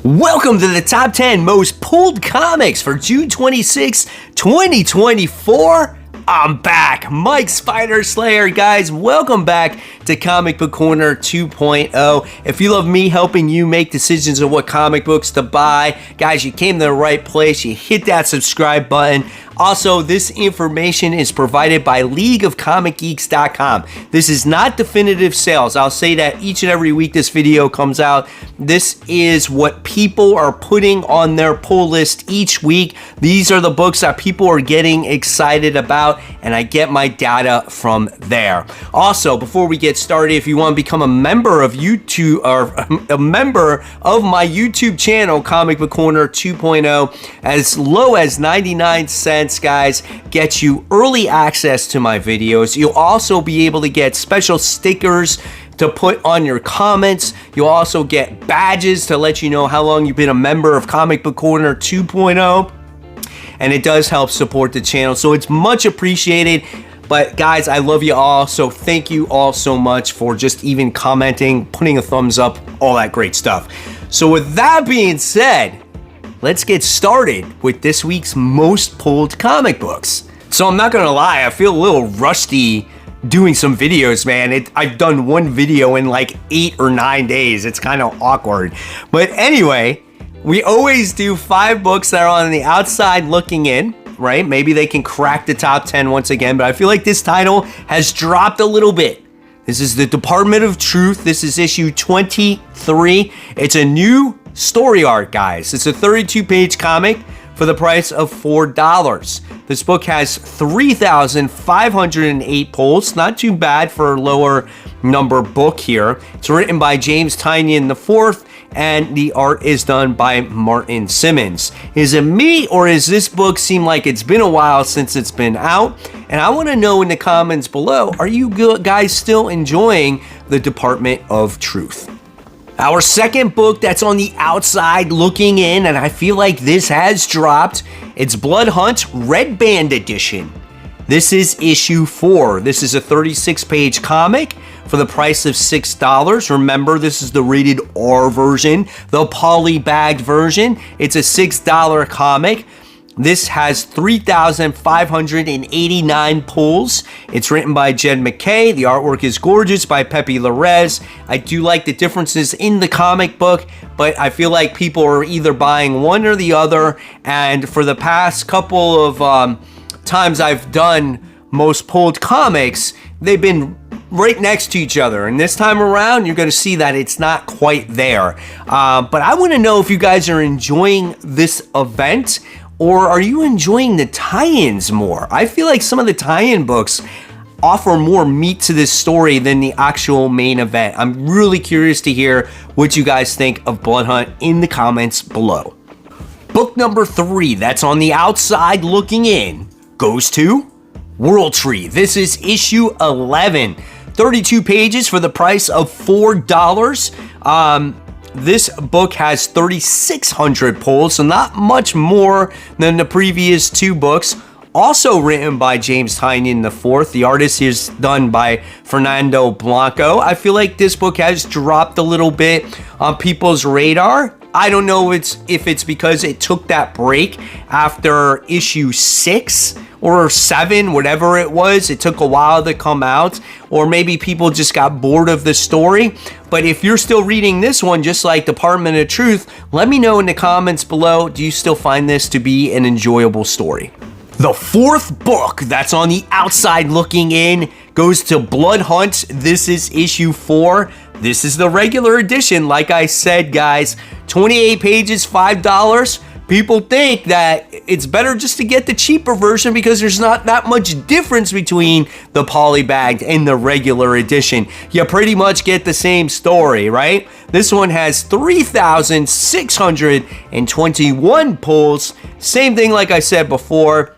Welcome to the top 10 most pulled comics for June 26, 2024. I'm back, Mike Spider Slayer. Guys, welcome back to Comic Book Corner 2.0. If you love me helping you make decisions on what comic books to buy, guys, you came to the right place. You hit that subscribe button. Also, this information is provided by leagueofcomicgeeks.com. This is not definitive sales. I'll say that each and every week this video comes out. This is what people are putting on their pull list each week. These are the books that people are getting excited about, and I get my data from there. Also, before we get started, if you want to become a member of YouTube or a member of my YouTube channel, Comic Book Corner 2.0, as low as 99 cents, guys, get you early access to my videos. You'll also be able to get special stickers to put on your comments. You'll also get badges to let you know how long you've been a member of Comic Book Corner 2.0, and it does help support the channel, so it's much appreciated. But guys, I love you all, so thank you all so much for just even commenting, putting a thumbs up, all that great stuff. So with that being said, let's get started with this week's most pulled comic books. So I'm not gonna lie, I feel a little rusty doing some videos, man. I've done one video in like 8 or 9 days. It's kind of awkward. But anyway, we always do 5 books that are on the outside looking in, right? Maybe they can crack the top 10 once again, but I feel like this title has dropped a little bit. This is the Department of Truth. This is issue 23. It's a new story arc, guys. It's a 32-page comic for the price of $4. This book has 3,508 pulls. Not too bad for a lower number book here. It's written by James Tynion IV, and the art is done by Martin Simmons. Is it me, or does this book seem like it's been a while since it's been out? And I want to know in the comments below, are you guys still enjoying the Department of Truth? Our second book that's on the outside looking in, and I feel like this has dropped, it's Blood Hunt Red Band Edition. This is issue 4. This is a 36-page comic for the price of $6. Remember, this is the rated R version, the poly-bagged version. It's a $6 comic. This has 3,589 pulls. It's written by Jed MacKay. The artwork is gorgeous by Pepe Larraz. I do like the differences in the comic book, but I feel like people are either buying one or the other. And for the past couple of times I've done most pulled comics, they've been right next to each other, and this time around you're going to see that it's not quite there. But I want to know if you guys are enjoying this event, or are you enjoying the tie-ins more? I feel like some of the tie-in books offer more meat to this story than the actual main event. I'm really curious to hear what you guys think of Blood Hunt in the comments below. Book number 3 that's on the outside looking in goes to World Tree. This is issue 11. 32 pages for the price of $4. This book has 3,600 pulls, so not much more than the previous 2 books. Also written by James Tynion IV. The artist is done by Fernando Blanco. I feel like this book has dropped a little bit on people's radar. I don't know if it's because it took that break after issue 6 or 7, whatever it was. It took a while to come out, or maybe people just got bored of the story. But if you're still reading this one, just like Department of Truth, let me know in the comments below, do you still find this to be an enjoyable story? The 4th book that's on the outside looking in goes to Blood Hunt. This is issue 4. This is the regular edition, like I said, guys. 28 pages, $5. People think that it's better just to get the cheaper version because there's not that much difference between the polybagged and the regular edition. You pretty much get the same story, right? This one has 3,621 pulls. Same thing like I said before.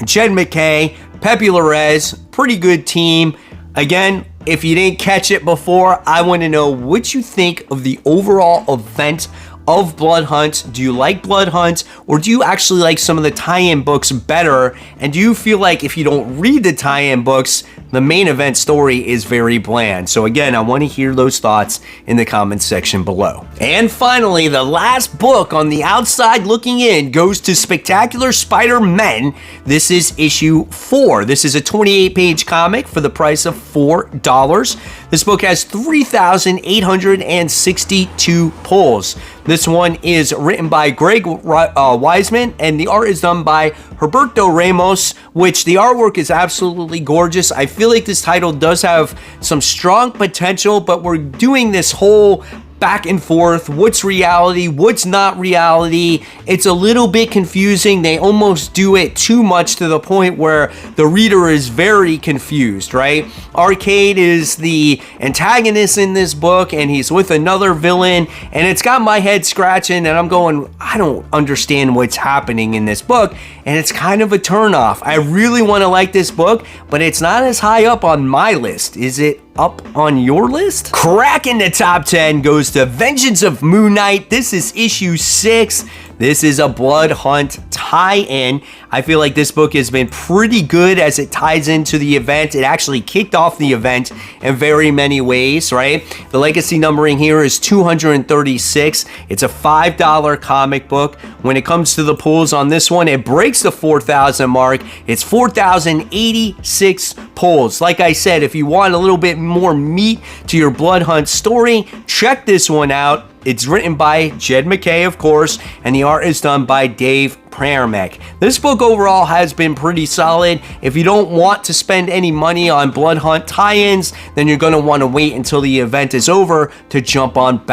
Jed MacKay, Pepe Larraz, pretty good team. Again, if you didn't catch it before, I want to know what you think of the overall event of Blood Hunt. Do you like Blood Hunt, or do you actually like some of the tie-in books better? And do you feel like if you don't read the tie-in books, the main event story is very bland. So again, I want to hear those thoughts in the comments section below. And finally, the last book on the outside looking in goes to Spectacular Spider-Men. This is issue 4. This is a 28-page comic for the price of $4. This book has 3,862 pulls. This one is written by Greg Wiseman, and the art is done by Herberto Ramos, which the artwork is absolutely gorgeous. I feel like this title does have some strong potential, but we're doing this whole back and forth. What's reality? What's not reality? It's a little bit confusing. They almost do it too much to the point where the reader is very confused, right? Arcade is the antagonist in this book, and he's with another villain, and it's got my head scratching, and I'm going, I don't understand what's happening in this book, and it's kind of a turnoff. I really want to like this book, but it's not as high up on my list. Is it up on your list? Cracking the top 10 goes to Vengeance of Moon Knight. This is issue 6. This is a Blood Hunt tie-in. I feel like this book has been pretty good as it ties into the event. It actually kicked off the event in very many ways, right? The legacy numbering here is 236. It's a $5 comic book. When it comes to the pulls on this one, it breaks the 4,000 mark. It's 4,086 pulls. Like I said, if you want a little bit more meat to your Blood Hunt story, check this one out. It's written by Jed MacKay, of course, and the art is done by Dave Pramack. This book overall has been pretty solid. If you don't want to spend any money on Blood Hunt tie-ins, then you're going to want to wait until the event is over to jump on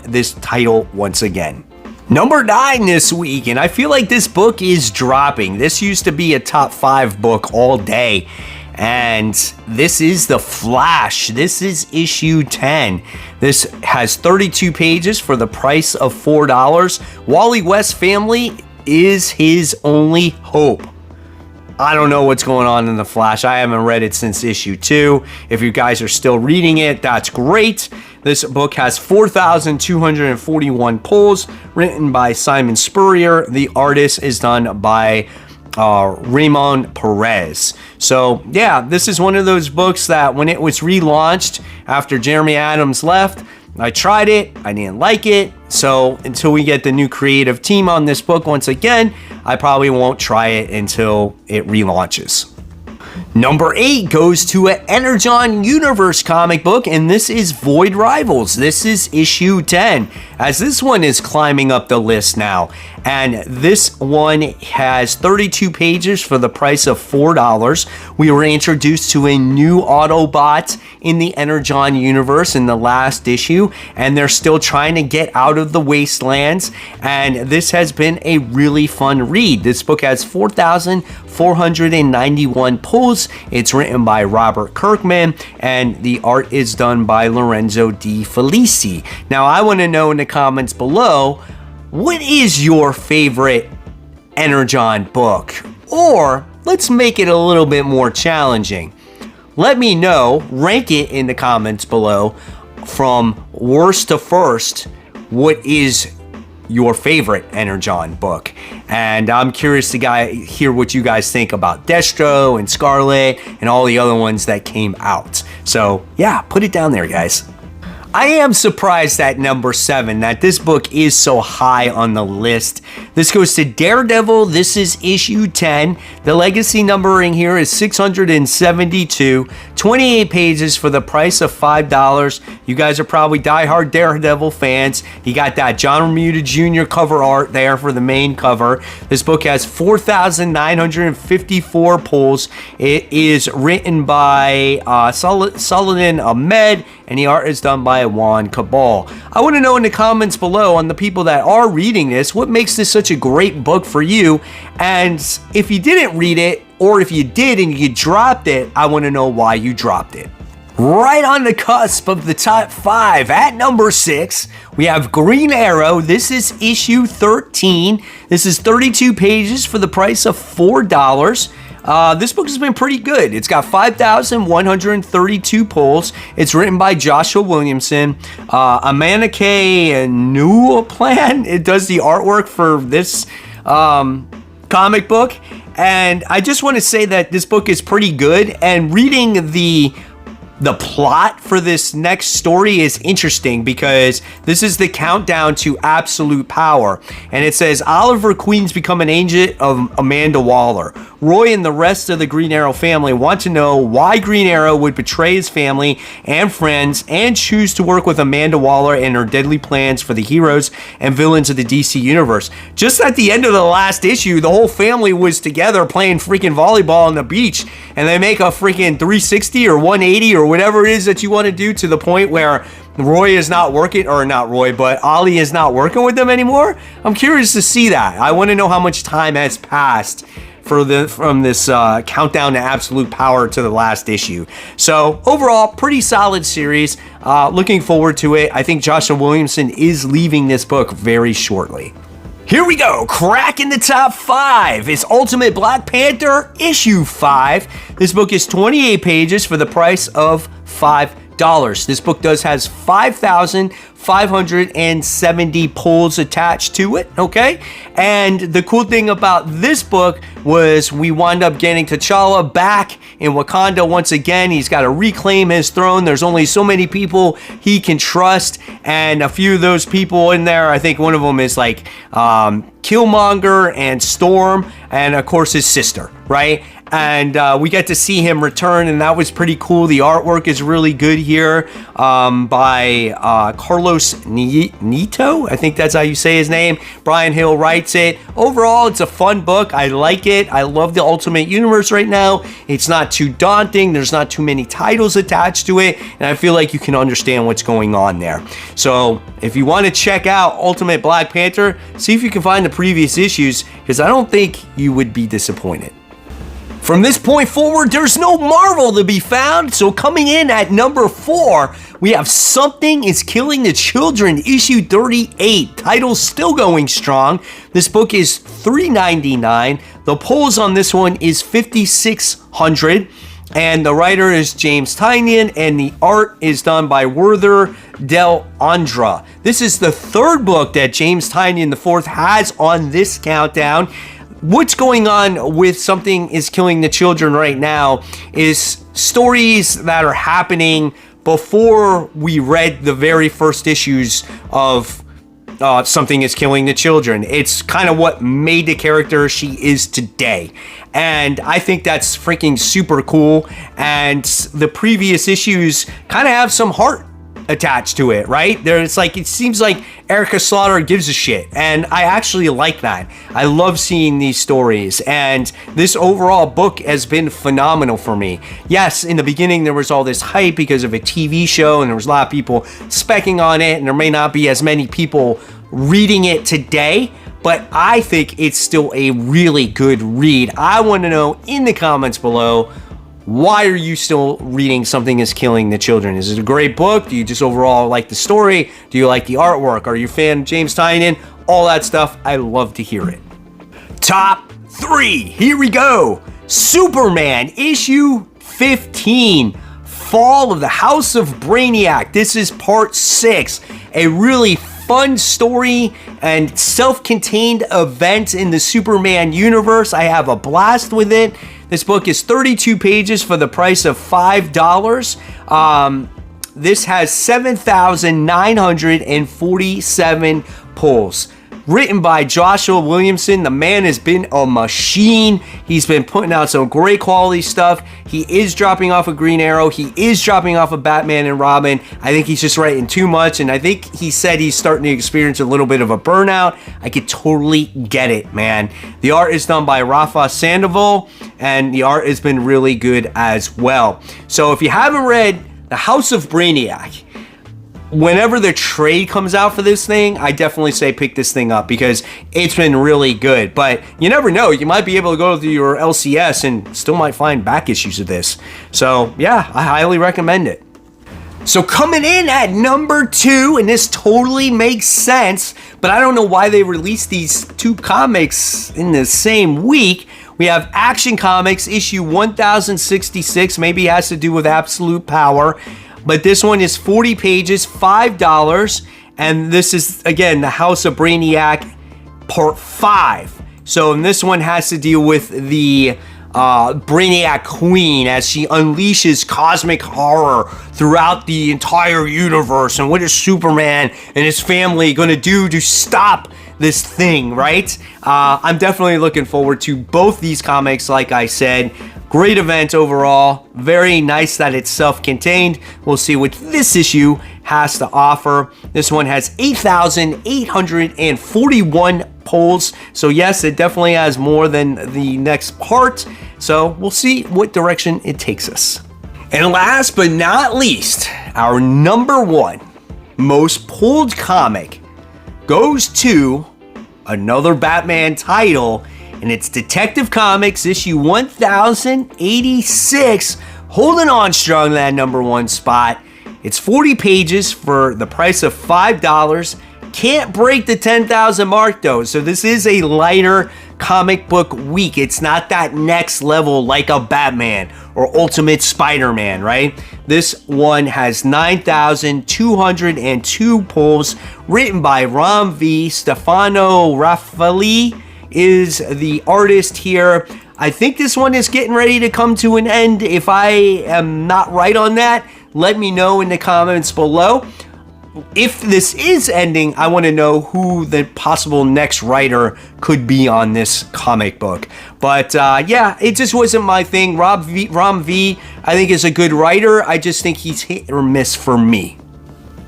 this title once again. Number 9 this week, and I feel like this book is dropping. This used to be a top 5 book all day. And this is The Flash. This is issue 10. This has 32 pages for the price of $4. Wally West's family is his only hope. I don't know what's going on in The Flash. I haven't read it since issue 2. If you guys are still reading it, that's great. This book has 4,241 pulls, written by Simon Spurrier. The artist is done by Ramon Perez. So yeah, this is one of those books that when it was relaunched after Jeremy Adams left, I tried it, I didn't like it. So until we get the new creative team on this book once again, I probably won't try it until it relaunches. Number 8 goes to an Energon Universe comic book, and this is Void Rivals. This is issue 10, as this one is climbing up the list now. And this one has 32 pages for the price of $4. We were introduced to a new Autobot in the Energon universe in the last issue, and they're still trying to get out of the wastelands. And this has been a really fun read. This book has 4,491 pulls. It's written by Robert Kirkman, and the art is done by Lorenzo Di Felici. Now, I want to know in the comments below, what is your favorite Energon book? Or let's make it a little bit more challenging. Let me know, rank it in the comments below from worst to first. What is your favorite Energon book? And I'm curious to hear what you guys think about Destro and Scarlet and all the other ones that came out. So yeah, put it down there, guys. I am surprised at number 7 that this book is so high on the list. This goes to Daredevil. This is issue 10. The legacy numbering here is 672, 28 pages for the price of $5. You guys are probably diehard Daredevil fans. You got that John Romita Jr. cover art there for the main cover. This book has 4,954 pulls. It is written by Saladin Ahmed, and the art is done by Juan Cabal. I want to know in the comments below on the people that are reading this, what makes this such a great book for you? And if you didn't read it, or if you did and you dropped it, I want to know why you dropped it. Right on the cusp of the top 5 at number 6, we have Green Arrow. This is issue 13. This is 32 pages for the price of $4. This book has been pretty good. It's got 5,132 pulls. It's written by Joshua Williamson. Amanda K. Newplan, it does the artwork for this comic book. And I just want to say that this book is pretty good, and reading the plot for this next story is interesting because this is the countdown to absolute power. And it says, Oliver Queen's become an agent of Amanda Waller. Roy and the rest of the Green Arrow family want to know why Green Arrow would betray his family and friends and choose to work with Amanda Waller and her deadly plans for the heroes and villains of the DC universe. Just at the end of the last issue, the whole family was together playing freaking volleyball on the beach, and they make a freaking 360 or 180 or whatever it is that you want to do, to the point where Roy is not working, or not Roy, but Ollie is not working with them anymore. I'm curious to see that. I want to know how much time has passed from this countdown to absolute power to the last issue. So overall, pretty solid series. Looking forward to it. I think Joshua Williamson is leaving this book very shortly. Here we go, cracking the top 5. It's Ultimate Black Panther issue 5. This book is 28 pages for the price of $5. This book has 5,570 pulls attached to it, okay? And the cool thing about this book was we wind up getting T'Challa back in Wakanda once again. He's got to reclaim his throne. There's only so many people he can trust, and a few of those people in there, I think one of them is like Killmonger and Storm, and of course his sister, right? And we get to see him return, and that was pretty cool. The artwork is really good here by Carlos Nito. I think that's how you say his name. Brian Hill writes it. Overall, it's a fun book. I like it. I love the Ultimate Universe right now. It's not too daunting. There's not too many titles attached to it, and I feel like you can understand what's going on there. So if you want to check out Ultimate Black Panther, see if you can find the previous issues, because I don't think you would be disappointed. From this point forward, there's no Marvel to be found, so coming in at number 4, we have Something is Killing the Children, issue 38. Title's still going strong. This book is $3.99. The pulls on this one is 5,600. And the writer is James Tynion, and the art is done by Werther Del Andra. This is the third book that James Tynion IV has on this countdown. What's going on with Something is Killing the Children right now is stories that are happening before we read the very first issues of Something is Killing the Children. It's kind of what made the character she is today. And I think that's freaking super cool. And the previous issues kind of have some heart attached to it, right? It seems like Erica Slaughter gives a shit, and I actually like that. I love seeing these stories, and this overall book has been phenomenal for me. Yes, in the beginning there was all this hype because of a TV show, and there was a lot of people specking on it, and there may not be as many people reading it today, but I think it's still a really good read. I want to know in the comments below, why are you still reading Something is Killing the Children? Is it a great book? Do you just overall like the story? Do you like the artwork? Are you a fan of James Tynion? All that stuff, I love to hear it. Top 3, here we go. Superman, issue 15. Fall of the House of Brainiac. This is part 6. A really fun story and self-contained event in the Superman universe. I have a blast with it. This book is 32 pages for the price of $5. This has 7,947 pulls. Written by Joshua Williamson. The man has been a machine. He's been putting out some great quality stuff. He is dropping off a Green Arrow. He is dropping off a Batman and Robin. I think he's just writing too much, and I think he said he's starting to experience a little bit of a burnout. I could totally get it, man. The art is done by Rafa Sandoval, and the art has been really good as well. So if you haven't read The House of Brainiac, whenever the trade comes out for this thing, I definitely say pick this thing up because it's been really good. But you never know, you might be able to go to your LCS and still might find back issues of this. So yeah, I highly recommend it. So coming in at number 2, and this totally makes sense, but I don't know why they released these two comics in the same week. We have Action Comics issue 1066, maybe it has to do with absolute power. But this one is 40 pages, $5. And this is, again, The House of Brainiac, Part 5. So and this one has to deal with the Brainiac Queen as she unleashes cosmic horror throughout the entire universe. And what is Superman and his family going to do to stop this thing, right? I'm definitely looking forward to both these comics, like I said. Great event overall. Very nice that it's self-contained. We'll see what this issue has to offer. This one has 8,841 polls. So yes, it definitely has more than the next part. So we'll see what direction it takes us. And last but not least, our number one most pulled comic goes to another Batman title, and it's Detective Comics issue 1086, holding on strong to that number one spot. It's 40 pages for the price of $5. Can't break the 10,000 mark though, so this is a lighter comic book week. It's not that next level like a Batman or Ultimate Spider-Man, right? This one has 9,202 pulls, written by Ram V. Stefano Raffaelli is the artist here. I think this one is getting ready to come to an end. If I am not right on that, let me know in the comments below. If this is ending, I want to know who the possible next writer could be on this comic book. But yeah, it just wasn't my thing. Ram V, I think, is a good writer. I just think he's hit or miss for me.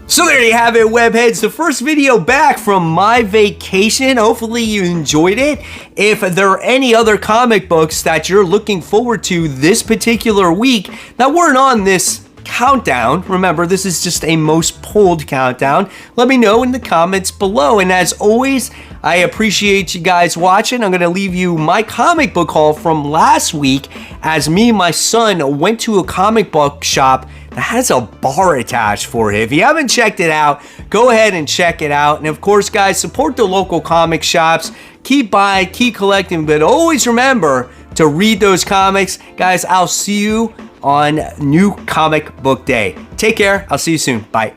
So there you have it, webheads. The first video back from my vacation. Hopefully you enjoyed it. If there are any other comic books that you're looking forward to this particular week that weren't on this countdown, remember this is just a most pulled countdown, let me know in the comments below. And as always, I appreciate you guys watching. I'm going to leave you my comic book haul from last week as me and my son went to a comic book shop that has a bar attached for it. If you haven't checked it out, go ahead and check it out. And of course, guys, support the local comic shops. Keep buying, keep collecting, but always remember to read those comics. Guys, I'll see you on New Comic Book Day. Take care. I'll see you soon. Bye.